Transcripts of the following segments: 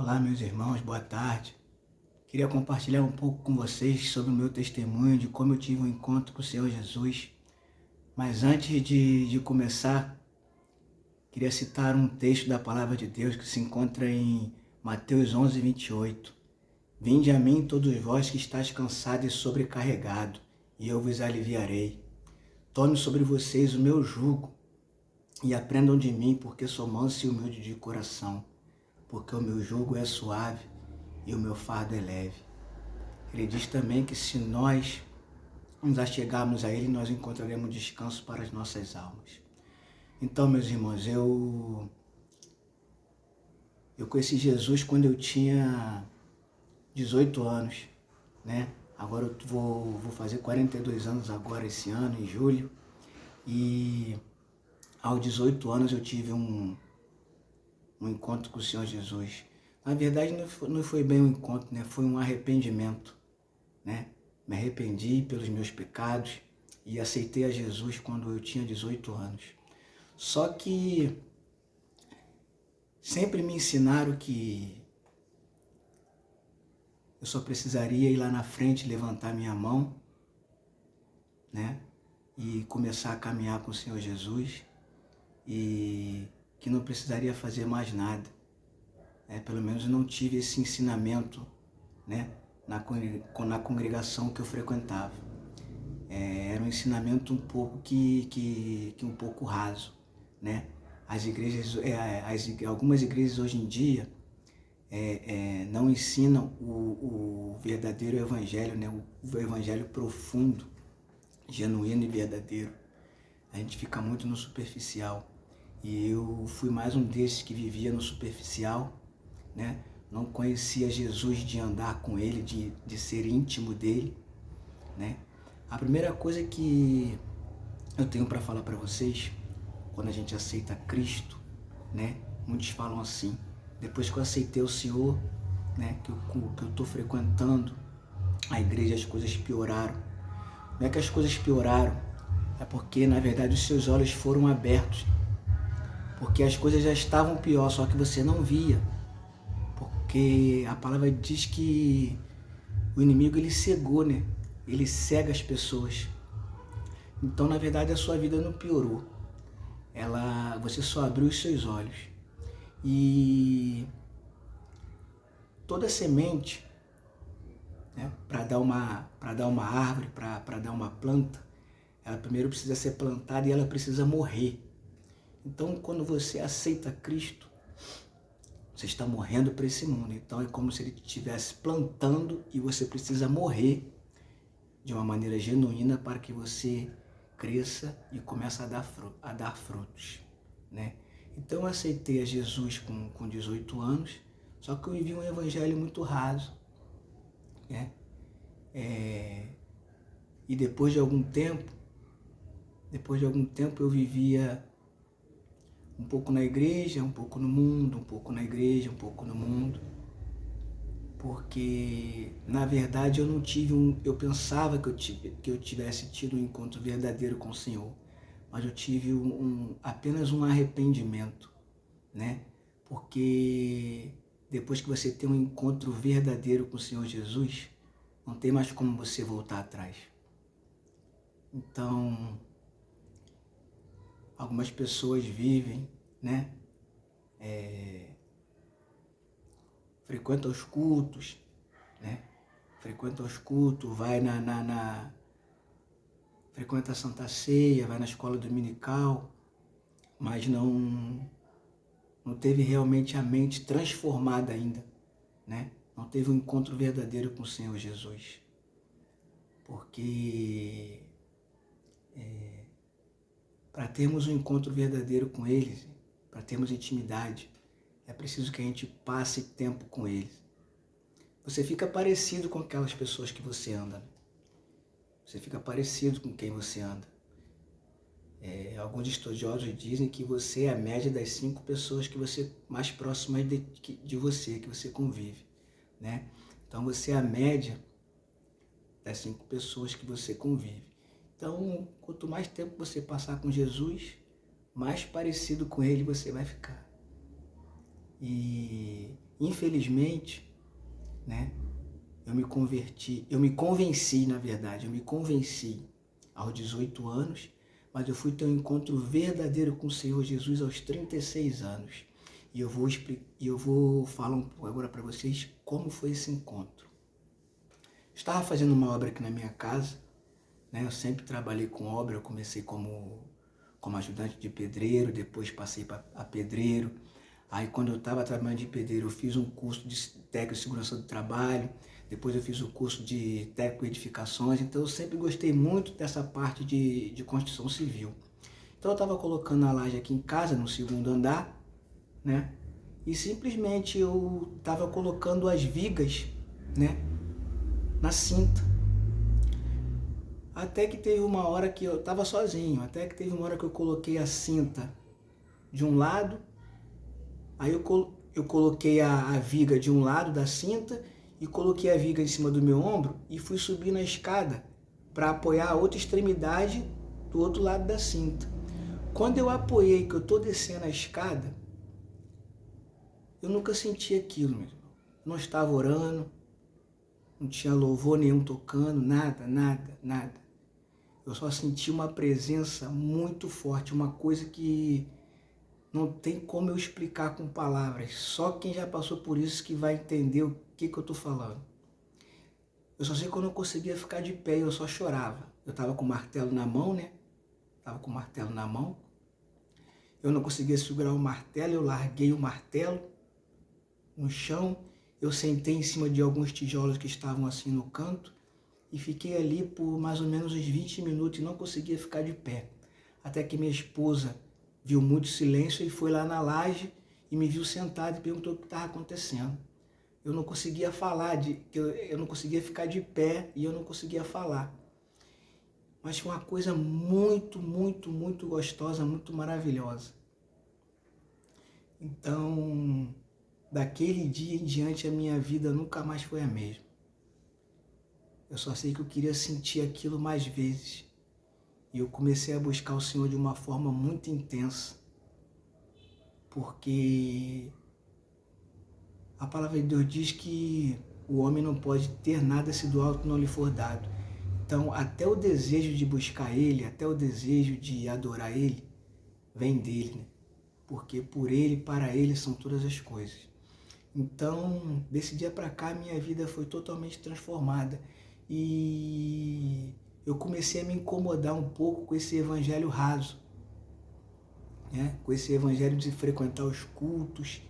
Olá, meus irmãos, boa tarde. Queria compartilhar um pouco com vocês sobre o meu testemunho de como eu tive um encontro com o Senhor Jesus. Mas antes de começar, queria citar um texto da Palavra de Deus que se encontra em Mateus 11, 28. Vinde a mim todos vós que estáis cansados e sobrecarregados, e eu vos aliviarei. Tome sobre vocês o meu jugo e aprendam de mim, porque sou manso e humilde de coração, porque o meu jugo é suave e o meu fardo é leve. Ele diz também que se nós nos achegarmos a Ele, nós encontraremos descanso para as nossas almas. Então, meus irmãos, eu conheci Jesus quando eu tinha 18 anos, né? Agora eu vou fazer 42 anos agora esse ano, em julho. E aos 18 anos eu tive um encontro com o Senhor Jesus. Na verdade, não foi bem um encontro, né? Foi um arrependimento, né? Me arrependi pelos meus pecados e aceitei a Jesus quando eu tinha 18 anos. Só que sempre me ensinaram que eu só precisaria ir lá na frente, levantar minha mão, né? E começar a caminhar com o Senhor Jesus e que não precisaria fazer mais nada. Pelo menos eu não tive esse ensinamento, né? Na congregação que eu frequentava. Era um ensinamento um pouco um pouco raso, né? As igrejas, algumas igrejas hoje em dia não ensinam o verdadeiro evangelho, né? O evangelho profundo, genuíno e verdadeiro. A gente fica muito no superficial. E eu fui mais um desses que vivia no superficial, né? Não conhecia Jesus de andar com Ele, de ser íntimo dEle, né? A primeira coisa que eu tenho para falar para vocês, quando a gente aceita Cristo, né? Muitos falam assim, depois que eu aceitei o Senhor, né? Que eu estou frequentando a igreja, as coisas pioraram. Não é que as coisas pioraram, é porque, na verdade, os seus olhos foram abertos. Porque as coisas já estavam pior, só que você não via. Porque a palavra diz que o inimigo, ele cegou, né? Ele cega as pessoas. Então, na verdade, a sua vida não piorou. Você só abriu os seus olhos. E toda semente, né, para dar uma árvore, para dar uma planta, ela primeiro precisa ser plantada e ela precisa morrer. Então, quando você aceita Cristo, você está morrendo para esse mundo. Então, é como se Ele estivesse plantando e você precisa morrer de uma maneira genuína para que você cresça e comece a dar frutos, né? Então, eu aceitei a Jesus com 18 anos, só que eu vivi um evangelho muito raso, né? E depois de algum tempo eu vivia um pouco na igreja, um pouco no mundo, um pouco na igreja, um pouco no mundo. Porque, na verdade, eu pensava que eu tivesse tido um encontro verdadeiro com o Senhor, mas eu tive apenas um arrependimento, né? Porque depois que você tem um encontro verdadeiro com o Senhor Jesus, não tem mais como você voltar atrás. Então, algumas pessoas vivem, né? Frequenta os cultos, né? Frequenta os cultos, vai frequenta a Santa Ceia, vai na escola dominical, mas não teve realmente a mente transformada ainda, né? Não teve um encontro verdadeiro com o Senhor Jesus. Porque para termos um encontro verdadeiro com Ele, para termos intimidade, é preciso que a gente passe tempo com Ele. Você fica parecido com aquelas pessoas que você anda. Você fica parecido com quem você anda. Alguns estudiosos dizem que você é a média das 5 pessoas que você mais próximas de você, que você convive, né? Então você é a média das 5 pessoas que você convive. Então, quanto mais tempo você passar com Jesus, mais parecido com Ele você vai ficar. E Infelizmente, né, eu me convenci aos 18 anos, mas eu fui ter um encontro verdadeiro com o Senhor Jesus aos 36 anos. E eu vou falar um pouco agora para vocês como foi esse encontro. Estava fazendo uma obra aqui na minha casa, né? Eu sempre trabalhei com obra, eu comecei como ajudante de pedreiro, depois passei a pedreiro. Aí quando eu estava trabalhando de pedreiro, eu fiz um curso de técnico de segurança do trabalho, depois eu fiz o curso de técnico de edificações, então eu sempre gostei muito dessa parte de construção civil. Então eu estava colocando a laje aqui em casa, no segundo andar, né? E simplesmente eu estava colocando as vigas, né, na cinta. Até que teve uma hora que eu estava sozinho, até que teve uma hora que eu coloquei a cinta de um lado, aí eu coloquei a viga de um lado da cinta e coloquei a viga em cima do meu ombro e fui subir na escada para apoiar a outra extremidade do outro lado da cinta. Quando eu apoiei, que eu estou descendo a escada, eu nunca senti aquilo, meu irmão. Eu não estava orando, não tinha louvor nenhum tocando, nada, nada, nada. Eu só senti uma presença muito forte, uma coisa que não tem como eu explicar com palavras. Só quem já passou por isso que vai entender o que eu estou falando. Eu só sei que eu não conseguia ficar de pé, eu só chorava. Eu estava com o martelo na mão, né? Estava com o martelo na mão. Eu não conseguia segurar o martelo, eu larguei o martelo no chão. Eu sentei em cima de alguns tijolos que estavam assim no canto e fiquei ali por mais ou menos uns 20 minutos e não conseguia ficar de pé. Até que minha esposa viu muito silêncio e foi lá na laje e me viu sentado e perguntou o que estava acontecendo. Eu não conseguia falar, eu não conseguia ficar de pé e eu não conseguia falar. Mas foi uma coisa muito, muito, muito gostosa, muito maravilhosa. Então, daquele dia em diante, a minha vida nunca mais foi a mesma. Eu só sei que eu queria sentir aquilo mais vezes. E eu comecei a buscar o Senhor de uma forma muito intensa. Porque a palavra de Deus diz que o homem não pode ter nada se do alto não lhe for dado. Então, até o desejo de buscar Ele, até o desejo de adorar Ele, vem dele, né? Porque por Ele, para Ele são todas as coisas. Então, desse dia para cá, minha vida foi totalmente transformada. E eu comecei a me incomodar um pouco com esse evangelho raso, né? Com esse evangelho de frequentar os cultos.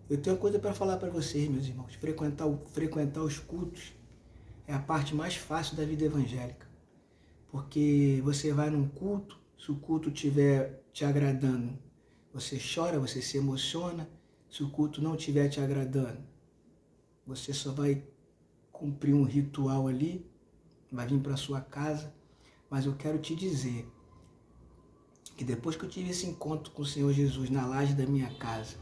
Eu tenho uma coisa para falar para vocês, meus irmãos. Frequentar os cultos é a parte mais fácil da vida evangélica. Porque você vai num culto, se o culto estiver te agradando, você chora, você se emociona. Se o culto não estiver te agradando, você só vai cumprir um ritual ali, vai vir para sua casa. Mas eu quero te dizer que depois que eu tive esse encontro com o Senhor Jesus na laje da minha casa,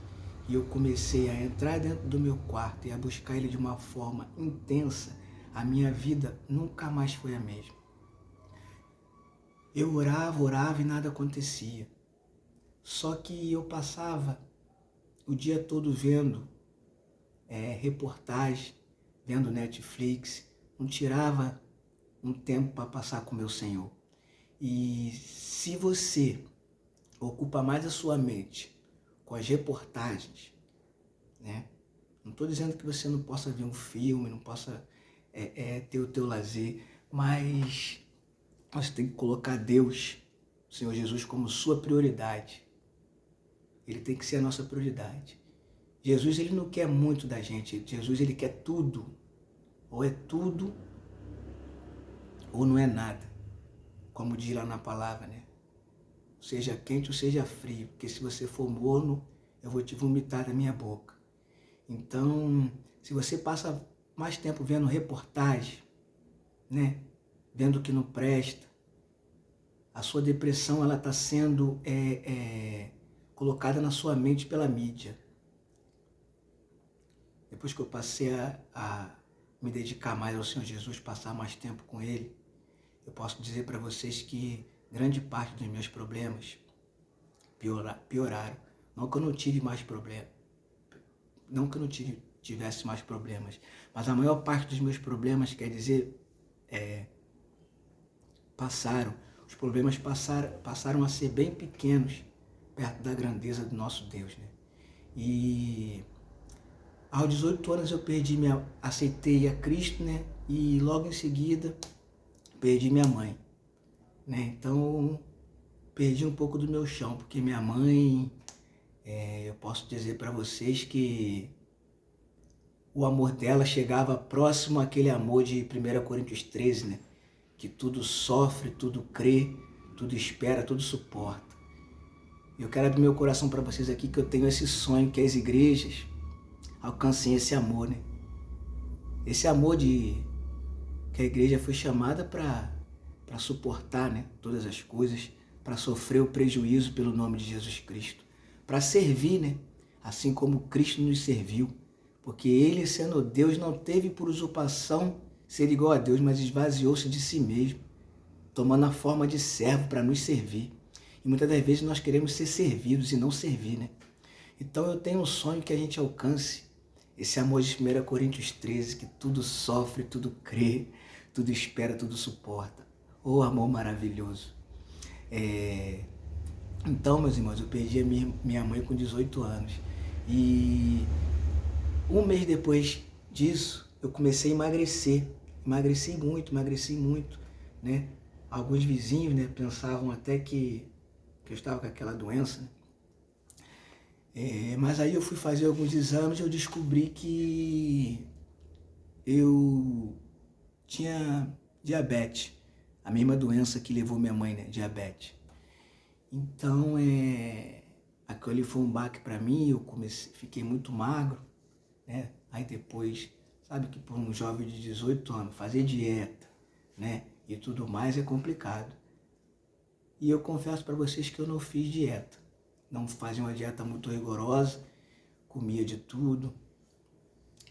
e eu comecei a entrar dentro do meu quarto e a buscar Ele de uma forma intensa, a minha vida nunca mais foi a mesma. Eu orava e nada acontecia. Só que eu passava o dia todo vendo reportagem, vendo Netflix, não tirava um tempo para passar com o meu Senhor. E se você ocupa mais a sua mente com as reportagens, né? Não estou dizendo que você não possa ver um filme, não possa ter o teu lazer, mas você tem que colocar Deus, o Senhor Jesus, como sua prioridade. Ele tem que ser a nossa prioridade. Jesus, ele não quer muito da gente. Jesus, ele quer tudo. Ou é tudo, ou não é nada. Como diz lá na palavra, né? Seja quente ou seja frio, porque se você for morno, eu vou te vomitar da minha boca. Então, se você passa mais tempo vendo reportagem, né? Vendo o que não presta, a sua depressão ela está sendo colocada na sua mente pela mídia. Depois que eu passei a me dedicar mais ao Senhor Jesus, passar mais tempo com Ele, eu posso dizer para vocês que grande parte dos meus problemas pioraram. Não que eu não tive mais problema, não que eu não tive tivesse mais problemas. Mas a maior parte dos meus problemas, quer dizer, passaram. Os problemas passaram a ser bem pequenos perto da grandeza do nosso Deus, né? E aos 18 anos eu aceitei a Cristo, né? E logo em seguida perdi minha mãe, né? Então perdi um pouco do meu chão, porque minha mãe, eu posso dizer para vocês que o amor dela chegava próximo àquele amor de 1 Coríntios 13, né? Que tudo sofre, tudo crê, tudo espera, tudo suporta. Eu quero abrir meu coração para vocês aqui que eu tenho esse sonho que as igrejas alcancem esse amor, né? Esse amor que a igreja foi chamada para suportar, né, todas as coisas, para sofrer o prejuízo pelo nome de Jesus Cristo, para servir, né, assim como Cristo nos serviu, porque ele, sendo Deus, não teve por usurpação ser igual a Deus, mas esvaziou-se de si mesmo, tomando a forma de servo para nos servir. E muitas das vezes nós queremos ser servidos e não servir, né? Então eu tenho um sonho que a gente alcance esse amor de 1 Coríntios 13, que tudo sofre, tudo crê, tudo espera, tudo suporta. Oh, amor maravilhoso. Então, meus irmãos, eu perdi a minha mãe com 18 anos. E um mês depois disso, eu comecei a emagrecer. Emagreci muito, né? Alguns vizinhos, né, pensavam até que eu estava com aquela doença, né? Mas aí eu fui fazer alguns exames e eu descobri que eu tinha diabetes, a mesma doença que levou minha mãe, né? Diabetes. Então, aquilo ali foi um baque para mim, fiquei muito magro, né? Aí depois, sabe que por um jovem de 18 anos, fazer dieta, né? E tudo mais é complicado. E eu confesso para vocês que eu não fiz dieta. Não fazia uma dieta muito rigorosa, comia de tudo,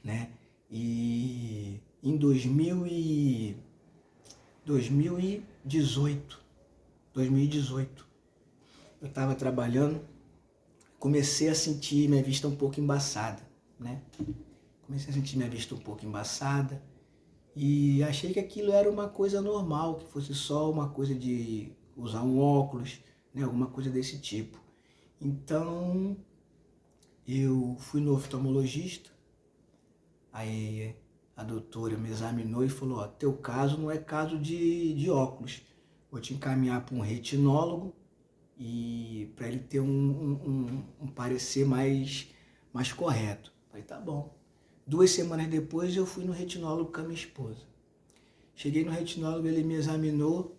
né? E em 2018, eu estava trabalhando, comecei a sentir minha vista um pouco embaçada, né? E achei que aquilo era uma coisa normal, que fosse só uma coisa de usar um óculos, né? Alguma coisa desse tipo. Então, eu fui no oftalmologista, aí a doutora me examinou e falou, ó, teu caso não é caso de óculos, vou te encaminhar para um retinólogo e para ele ter um parecer mais correto. Falei, tá bom. 2 semanas depois eu fui no retinólogo com a minha esposa. Cheguei no retinólogo, ele me examinou,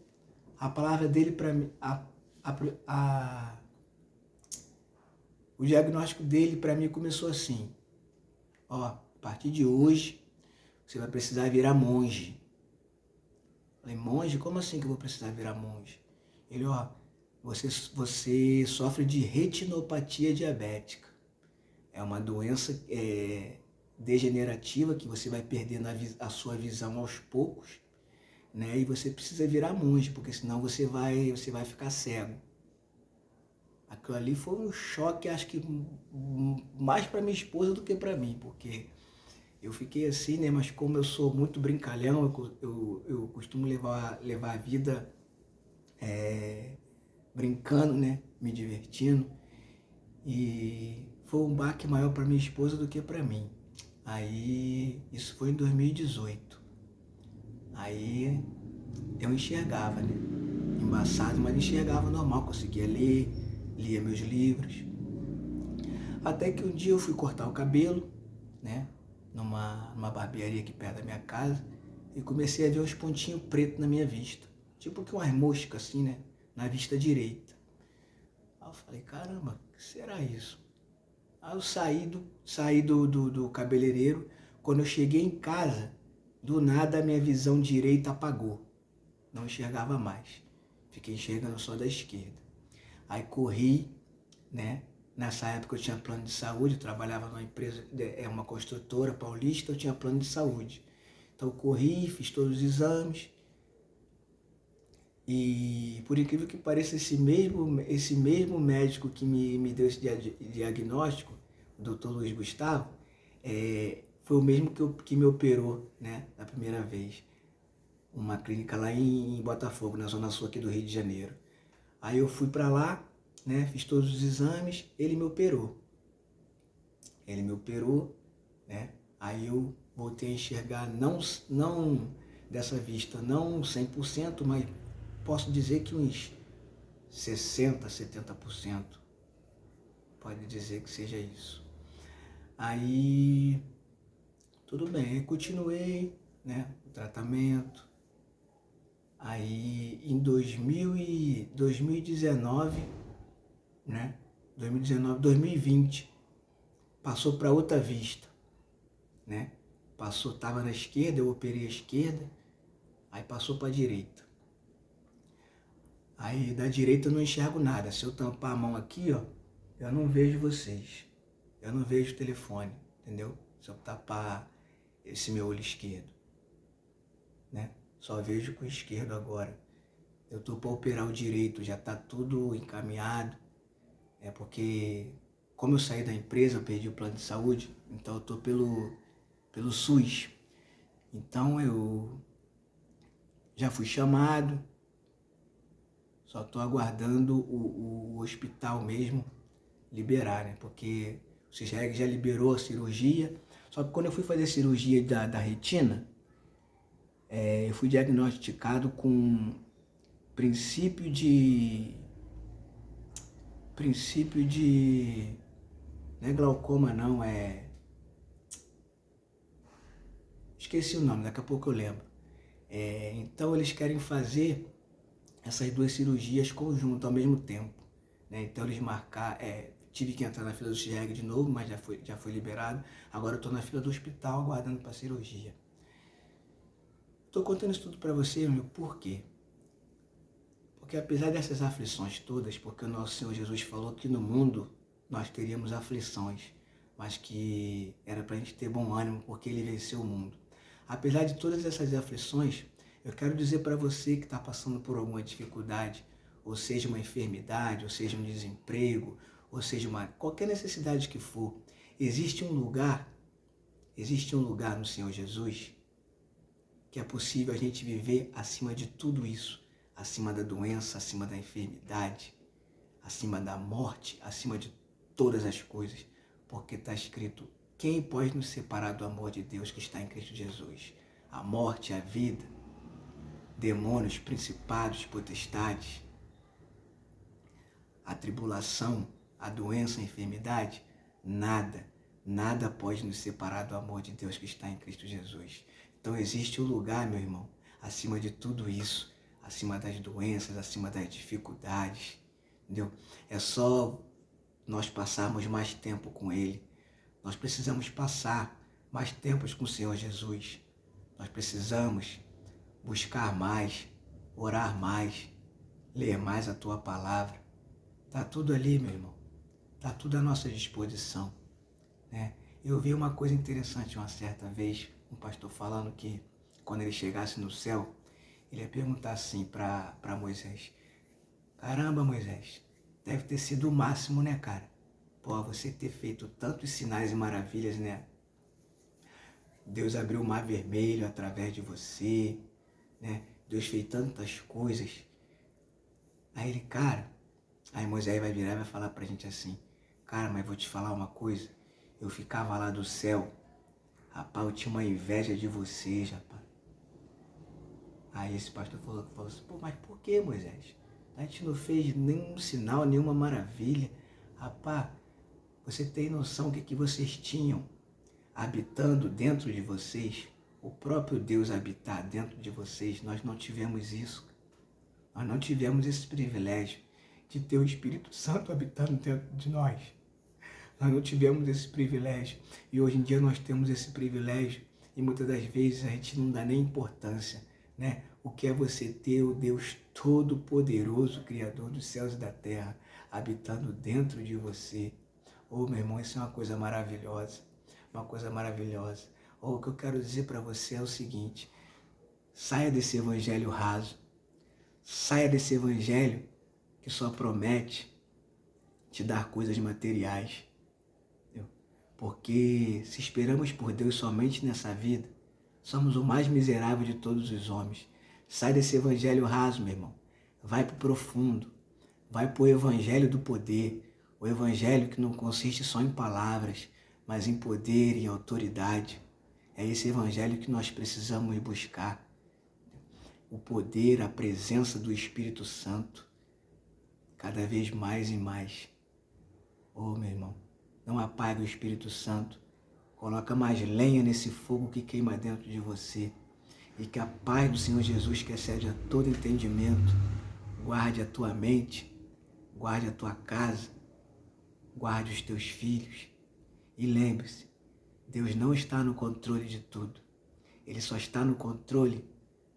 a palavra dele para mim, o diagnóstico dele para mim começou assim, ó, a partir de hoje você vai precisar virar monge. Falei, monge? Como assim que eu vou precisar virar monge? Ele, ó, você sofre de retinopatia diabética. É uma doença degenerativa que você vai perdendo a sua visão aos poucos, né? E você precisa virar monge, porque senão você vai ficar cego. Aquilo ali foi um choque, acho que mais para minha esposa do que para mim, porque eu fiquei assim, né? Mas como eu sou muito brincalhão, eu costumo levar a vida brincando, né? Me divertindo. E foi um baque maior para minha esposa do que para mim. Aí, isso foi em 2018. Aí eu enxergava, né? Embaçado, mas enxergava normal, conseguia ler, lia meus livros. Até que um dia eu fui cortar o cabelo, né? Numa barbearia aqui perto da minha casa, e comecei a ver uns pontinhos pretos na minha vista. Tipo que umas moscas assim, né? Na vista direita. Aí eu falei, caramba, o que será isso? Aí eu saí do cabeleireiro. Quando eu cheguei em casa, do nada a minha visão direita apagou. Não enxergava mais. Fiquei enxergando só da esquerda. Aí corri, né? Nessa época eu tinha plano de saúde, eu trabalhava numa empresa, uma construtora paulista, eu tinha plano de saúde. Então eu corri, fiz todos os exames. E por incrível que pareça, esse mesmo médico que me deu esse diagnóstico, o Dr. Luiz Gustavo, foi o mesmo que me operou, né, da primeira vez. Uma clínica lá em Botafogo, na zona sul aqui do Rio de Janeiro. Aí eu fui para lá, né, fiz todos os exames, ele me operou. Ele me operou, né, aí eu voltei a enxergar, não dessa vista, não 100%, mas posso dizer que uns 60%, 70%. Pode dizer que seja isso. Aí, tudo bem, aí continuei, né, o tratamento. Aí, em 2019, né, 2020, passou para outra vista, né? Estava na esquerda, eu operei a esquerda, aí passou para a direita. Aí da direita eu não enxergo nada. Se eu tampar a mão aqui, ó, eu não vejo vocês. Eu não vejo o telefone, entendeu? Se eu tapar esse meu olho esquerdo, né? Só vejo com o esquerdo agora. Eu tô para operar o direito, já tá tudo encaminhado. É porque, como eu saí da empresa, eu perdi o plano de saúde, então eu tô pelo SUS. Então eu já fui chamado, só estou aguardando o hospital mesmo liberar, né? Porque o CISREG já liberou a cirurgia, só que quando eu fui fazer a cirurgia da retina, eu fui diagnosticado com princípio de... Não é glaucoma não, esqueci o nome, daqui a pouco eu lembro. Então eles querem fazer essas duas cirurgias conjuntas ao mesmo tempo, né? Então eles marcaram, tive que entrar na fila do CISREG de novo, mas já foi liberado. Agora eu estou na fila do hospital aguardando para cirurgia. Estou contando isso tudo para você, meu, por quê? Porque apesar dessas aflições todas, porque o nosso Senhor Jesus falou que no mundo nós teríamos aflições, mas que era para a gente ter bom ânimo, porque Ele venceu o mundo. Apesar de todas essas aflições, eu quero dizer para você que está passando por alguma dificuldade, ou seja uma enfermidade, ou seja um desemprego, ou seja qualquer necessidade que for, existe um lugar no Senhor Jesus que é possível a gente viver acima de tudo isso, acima da doença, acima da enfermidade, acima da morte, acima de todas as coisas, porque está escrito: quem pode nos separar do amor de Deus que está em Cristo Jesus? A morte, a vida, demônios, principados, potestades, a tribulação, a doença, a enfermidade, nada pode nos separar do amor de Deus que está em Cristo Jesus. Então existe um lugar, meu irmão, acima de tudo isso, acima das doenças, acima das dificuldades, entendeu? É só nós passarmos mais tempo com Ele. Nós precisamos passar mais tempos com o Senhor Jesus. Nós precisamos buscar mais, orar mais, ler mais a Tua Palavra. Está tudo ali, meu irmão. Está tudo à nossa disposição, né? Eu vi uma coisa interessante uma certa vez, um pastor falando que quando ele chegasse no céu, ele ia perguntar assim para Moisés: caramba, Moisés, deve ter sido o máximo, né, cara? Pô, você ter feito tantos sinais e maravilhas, né? Deus abriu o mar vermelho através de você, né? Deus fez tantas coisas. Aí Moisés vai virar e vai falar pra gente assim: cara, mas vou te falar uma coisa, eu ficava lá do céu, rapaz, eu tinha uma inveja de vocês, rapaz. Aí esse pastor falou assim: pô, mas por que, Moisés? A gente não fez nenhum sinal, nenhuma maravilha. Rapaz, você tem noção do que vocês tinham habitando dentro de vocês? O próprio Deus habitar dentro de vocês, nós não tivemos isso. Nós não tivemos esse privilégio de ter o Espírito Santo habitando dentro de nós. Nós não tivemos esse privilégio. E hoje em dia nós temos esse privilégio e muitas das vezes a gente não dá nem importância, né? O que é você ter o Deus Todo-Poderoso, Criador dos céus e da terra, habitando dentro de você. Meu irmão, isso é uma coisa maravilhosa. Uma coisa maravilhosa. O que eu quero dizer para você é o seguinte: saia desse evangelho raso. Saia desse evangelho que só promete te dar coisas materiais. Entendeu? Porque se esperamos por Deus somente nessa vida, somos o mais miserável de todos os homens. Sai desse evangelho raso, meu irmão. Vai para o profundo. Vai para o evangelho do poder. O evangelho que não consiste só em palavras, mas em poder e autoridade. É esse evangelho que nós precisamos buscar. O poder, a presença do Espírito Santo, cada vez mais e mais. Oh, meu irmão, não apague o Espírito Santo. Coloca mais lenha nesse fogo que queima dentro de você. E que a paz do Senhor Jesus, que excede a todo entendimento, guarde a tua mente, guarde a tua casa, guarde os teus filhos. E lembre-se, Deus não está no controle de tudo. Ele só está no controle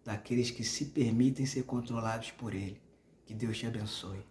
daqueles que se permitem ser controlados por Ele. Que Deus te abençoe.